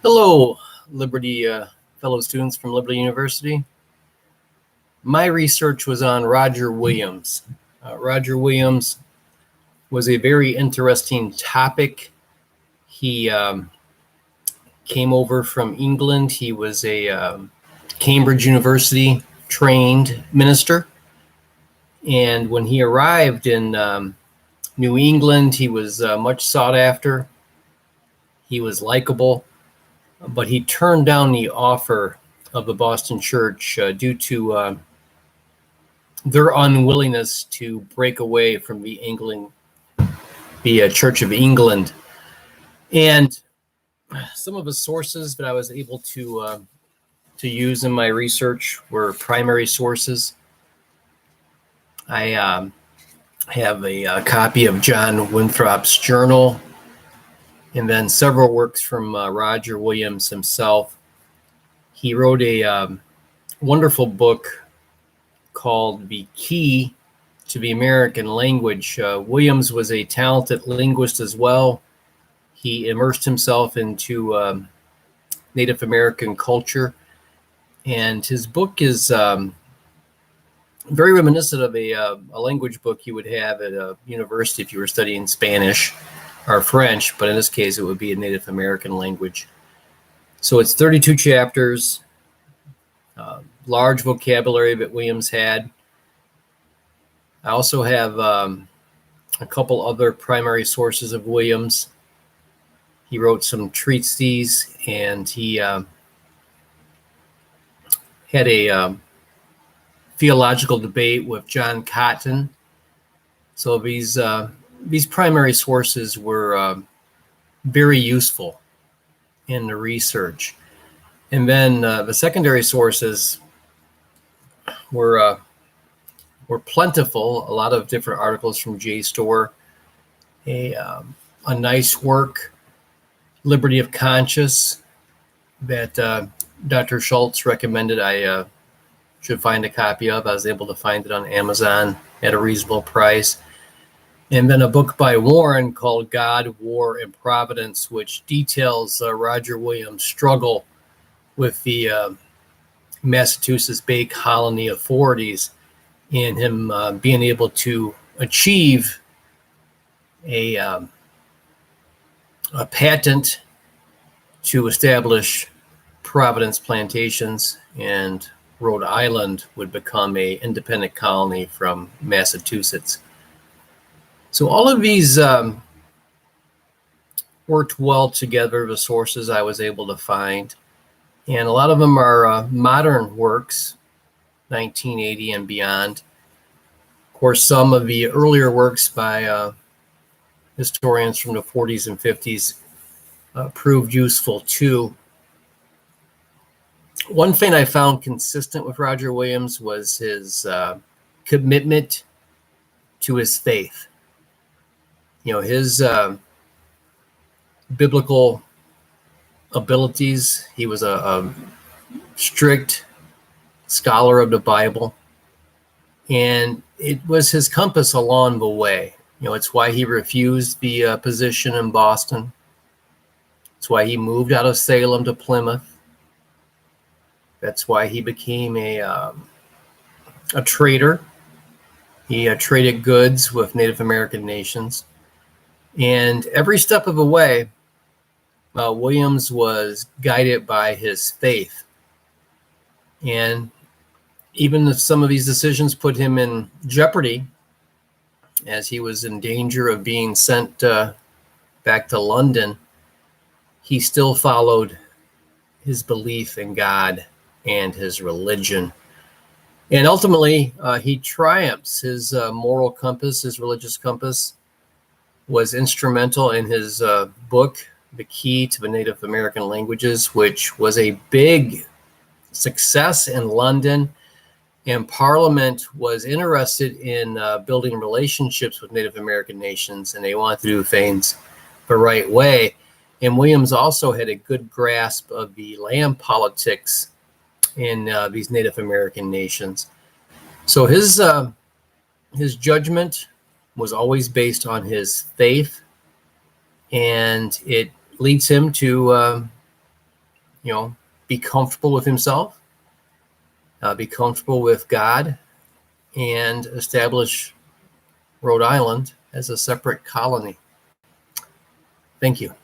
Hello, Liberty fellow students from Liberty University. My research was on Roger Williams. Roger Williams was a very interesting topic. He came over from England. He was a Cambridge University trained minister. And when he arrived in New England, he was much sought after. He was likable. But he turned down the offer of the Boston Church due to their unwillingness to break away from the Church of England. And some of the sources that I was able to use in my research were primary sources. I have a copy of John Winthrop's journal, and then several works from Roger Williams himself. He wrote a wonderful book called The Key to the American Language. Williams was a talented linguist as well. He immersed himself into Native American culture, and his book is very reminiscent of a language book you would have at a university if you were studying Spanish or French, but in this case, it would be a Native American language. So it's 32 chapters, large vocabulary that Williams had. I also have a couple other primary sources of Williams. He wrote some treatises, and he had a theological debate with John Cotton. So these primary sources were very useful in the research. And then the secondary sources were plentiful. A lot of different articles from JSTOR, a nice work, Liberty of Conscience, that Dr. Schultz recommended I should find a copy of. I was able to find it on Amazon at a reasonable price. And then a book by Warren called God, War, and Providence, which details Roger Williams' struggle with the Massachusetts Bay Colony authorities and him being able to achieve a patent to establish Providence plantations, and Rhode Island would become an independent colony from Massachusetts. So all of these worked well together, the sources I was able to find. And a lot of them are modern works, 1980 and beyond. Of course, some of the earlier works by historians from the 40s and 50s proved useful too. One thing I found consistent with Roger Williams was his commitment to his faith. You know, his biblical abilities. He was a strict scholar of the Bible, and it was his compass along the way. You know, it's why he refused the position in Boston. It's why he moved out of Salem to Plymouth. That's why he became a trader. He traded goods with Native American nations. And every step of the way, Williams was guided by his faith. And even if some of these decisions put him in jeopardy, as he was in danger of being sent back to London, he still followed his belief in God and his religion. And ultimately, he triumphs. His moral compass, his religious compass, was instrumental in his book, The Key to the Native American Languages, which was a big success in London. And Parliament was interested in building relationships with Native American nations, and they wanted to do things the right way. And Williams also had a good grasp of the land politics in these Native American nations. So his judgment was always based on his faith, and it leads him to be comfortable with himself, be comfortable with God, and establish Rhode Island as a separate colony. Thank you.